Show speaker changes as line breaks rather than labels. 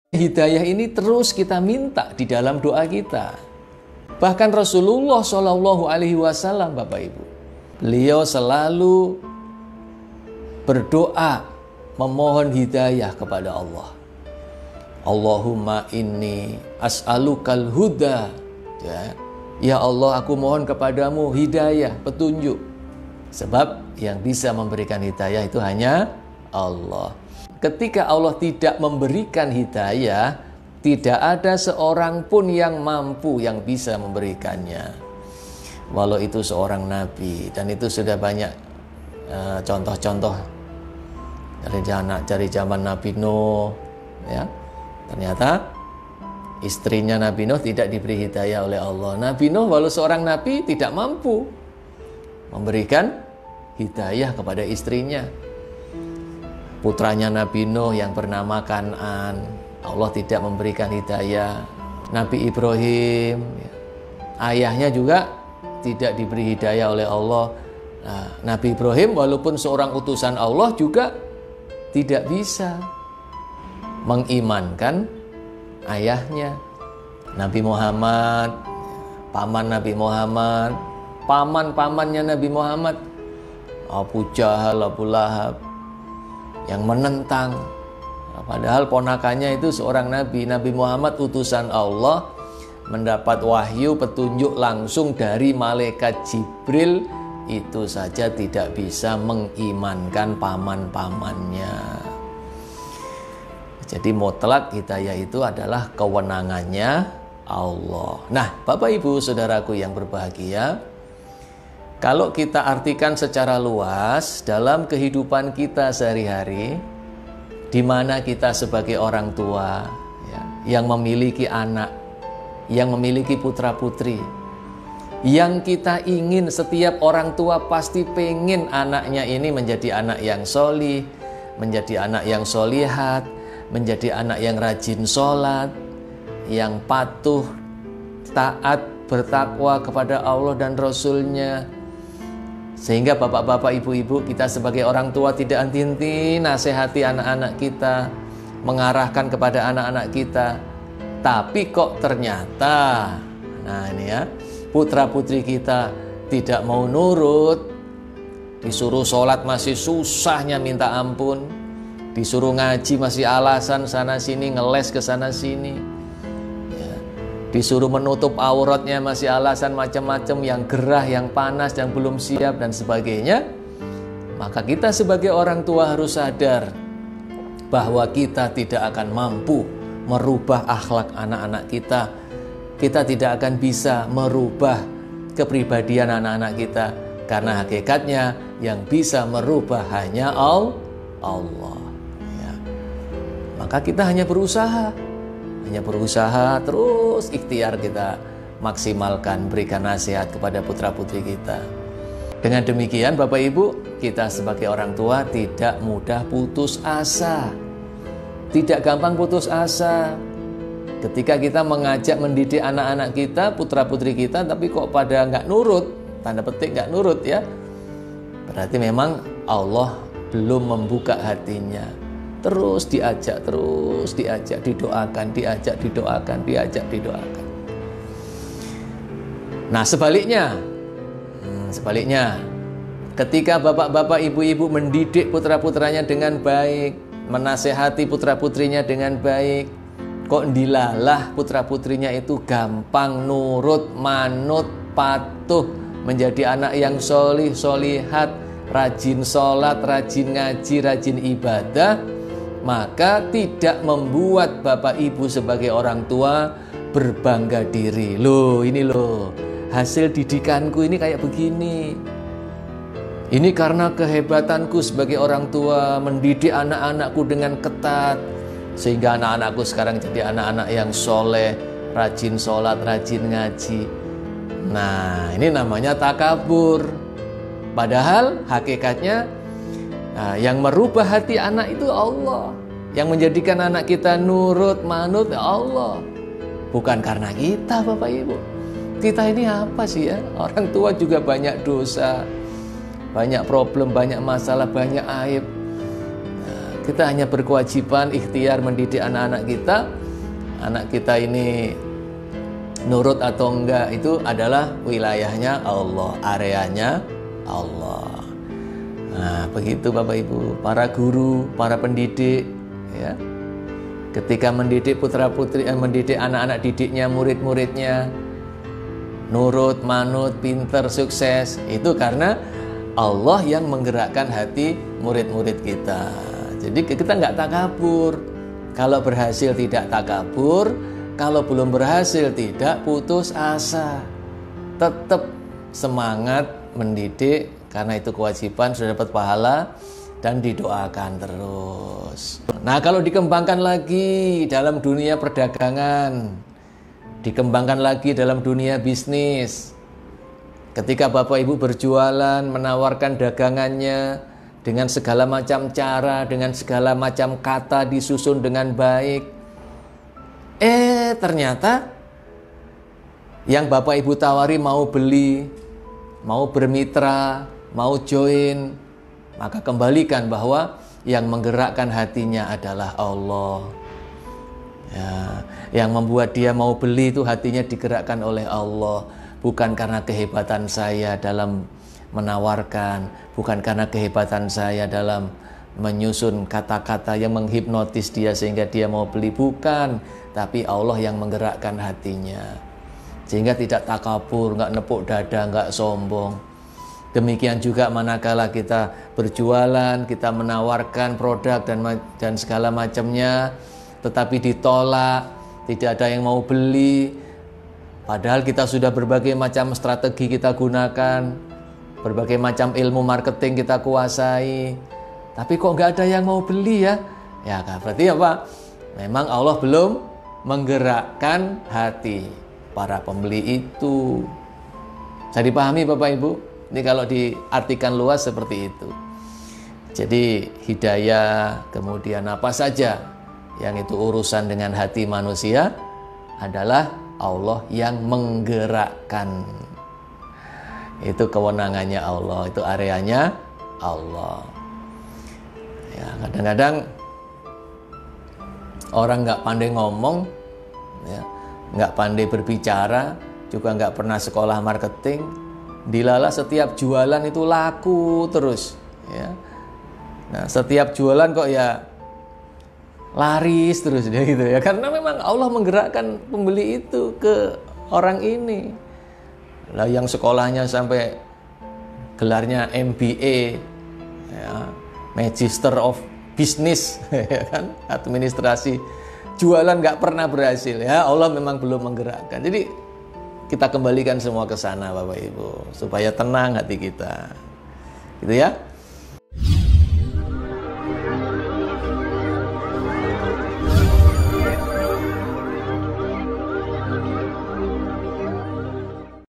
Hidayah ini terus kita minta di dalam doa kita. Bahkan Rasulullah Shallallahu Alaihi Wasallam, Bapak Ibu, beliau selalu berdoa memohon hidayah kepada Allah. Allahumma inni as'alukal huda. Ya Allah, aku mohon kepadamu hidayah, petunjuk. Sebab yang bisa memberikan hidayah itu hanya Allah. Ketika Allah tidak memberikan hidayah, tidak ada seorang pun yang mampu yang bisa memberikannya. Walau itu seorang nabi, dan itu sudah banyak contoh-contoh dari zaman Nabi Nuh, ya. Ternyata istrinya Nabi Nuh tidak diberi hidayah oleh Allah. Nabi Nuh walau seorang nabi tidak mampu memberikan hidayah kepada istrinya. Putranya Nabi Nuh yang bernama Kan'an, Allah tidak memberikan hidayah. Nabi Ibrahim, ayahnya juga tidak diberi hidayah oleh Allah. Nah, Nabi Ibrahim walaupun seorang utusan Allah juga tidak bisa mengimankan ayahnya. Nabi Muhammad, paman Nabi Muhammad, paman-pamannya Nabi Muhammad, Abu Jahal, Abu Lahab, yang menentang. Padahal ponakannya itu seorang nabi. Nabi Muhammad utusan Allah, mendapat wahyu petunjuk langsung dari malaikat Jibril, itu saja tidak bisa mengimankan paman-pamannya. Jadi mutlak hidayah itu adalah kewenangannya Allah. Nah, Bapak Ibu Saudaraku yang berbahagia, kalau kita artikan secara luas dalam kehidupan kita sehari-hari, di mana kita sebagai orang tua ya, yang memiliki anak, yang memiliki putra-putri, yang kita ingin, setiap orang tua pasti pengen anaknya ini menjadi anak yang solih, menjadi anak yang solihat, menjadi anak yang rajin sholat, yang patuh, taat, bertakwa kepada Allah dan Rasul-Nya. Sehingga bapak-bapak, ibu-ibu, kita sebagai orang tua tidak henti-henti nasihati anak-anak kita, mengarahkan kepada anak-anak kita. Tapi kok ternyata, nah ini ya, putra-putri kita tidak mau nurut, disuruh sholat masih susahnya minta ampun, disuruh ngaji masih alasan sana-sini, ngeles ke sana-sini. Disuruh menutup auratnya masih alasan macam-macam, yang gerah, yang panas, yang belum siap dan sebagainya. Maka kita sebagai orang tua harus sadar bahwa kita tidak akan mampu merubah akhlak anak-anak kita. Kita tidak akan bisa merubah kepribadian anak-anak kita, karena hakikatnya yang bisa merubah hanya Allah. Ya. Maka kita hanya berusaha terus ikhtiar kita maksimalkan, berikan nasihat kepada putra-putri kita. Dengan demikian Bapak Ibu, kita sebagai orang tua tidak mudah putus asa, tidak gampang putus asa. Ketika kita mengajak mendidik anak-anak kita, putra-putri kita, tapi kok pada nggak nurut, tanda petik nggak nurut ya, berarti memang Allah belum membuka hatinya. Terus diajak, didoakan, diajak, didoakan. Nah sebaliknya, ketika bapak-bapak, ibu-ibu mendidik putra-putranya dengan baik, menasehati putra-putrinya dengan baik, kok dilalah putra-putrinya itu gampang nurut, manut, patuh, menjadi anak yang solih, solihat, rajin sholat, rajin ngaji, rajin ibadah, maka tidak membuat Bapak Ibu sebagai orang tua berbangga diri. Ini loh, hasil didikanku ini kayak begini. Ini karena kehebatanku sebagai orang tua mendidik anak-anakku dengan ketat, sehingga anak-anakku sekarang jadi anak-anak yang soleh, rajin sholat, rajin ngaji. Nah, ini namanya takabur. Padahal hakikatnya yang merubah hati anak itu Allah. Yang menjadikan anak kita nurut, manut Allah. Bukan karena kita Bapak Ibu. Kita ini apa sih ya? Orang tua juga banyak dosa, banyak problem, banyak masalah, banyak aib. Kita hanya berkewajiban ikhtiar mendidik anak-anak kita. Anak kita ini nurut atau enggak itu adalah wilayahnya Allah, areanya Allah. Nah, begitu Bapak Ibu, para guru, para pendidik, ya. Ketika mendidik putra-putri, mendidik anak-anak didiknya, murid-muridnya, nurut, manut, pinter, sukses, itu karena Allah yang menggerakkan hati murid-murid kita. Jadi kita nggak takabur. Kalau berhasil tidak takabur, kalau belum berhasil tidak putus asa. Tetap semangat mendidik, karena itu kewajiban, sudah dapat pahala, dan didoakan terus. Nah, kalau dikembangkan lagi dalam dunia perdagangan, dikembangkan lagi dalam dunia bisnis. Ketika Bapak Ibu berjualan, menawarkan dagangannya dengan segala macam cara, dengan segala macam kata disusun dengan baik. Ternyata yang Bapak Ibu tawari mau beli, mau bermitra, mau join, maka kembalikan bahwa yang menggerakkan hatinya adalah Allah. Ya, yang membuat dia mau beli itu hatinya digerakkan oleh Allah, bukan karena kehebatan saya dalam menawarkan, bukan karena kehebatan saya dalam menyusun kata-kata yang menghipnotis dia sehingga dia mau beli, bukan, tapi Allah yang menggerakkan hatinya sehingga tidak takabur, nggak nepuk dada, nggak sombong. Demikian juga manakala kita berjualan, kita menawarkan produk dan segala macamnya, tetapi ditolak, tidak ada yang mau beli. Padahal kita sudah berbagai macam strategi kita gunakan, berbagai macam ilmu marketing kita kuasai, tapi kok nggak ada yang mau beli ya? Ya kan, berarti apa? Memang Allah belum menggerakkan hati para pembeli itu. Bisa dipahami Bapak Ibu? Ini kalau diartikan luas seperti itu. Jadi hidayah, kemudian apa saja yang itu urusan dengan hati manusia adalah Allah yang menggerakkan. Itu kewenangannya Allah, itu areanya Allah. Ya, kadang-kadang orang nggak pandai ngomong, ya, nggak pandai berbicara, juga nggak pernah sekolah marketing, dilala setiap jualan itu laku terus, ya. Nah, setiap jualan kok ya laris terus dia gitu ya, karena memang Allah menggerakkan pembeli itu ke orang ini. Lah yang sekolahnya sampai gelarnya MBA, ya, Magister of Business, ya kan, administrasi, jualan nggak pernah berhasil, ya Allah memang belum menggerakkan. Jadi kita kembalikan semua ke sana Bapak Ibu, supaya tenang hati kita, gitu ya.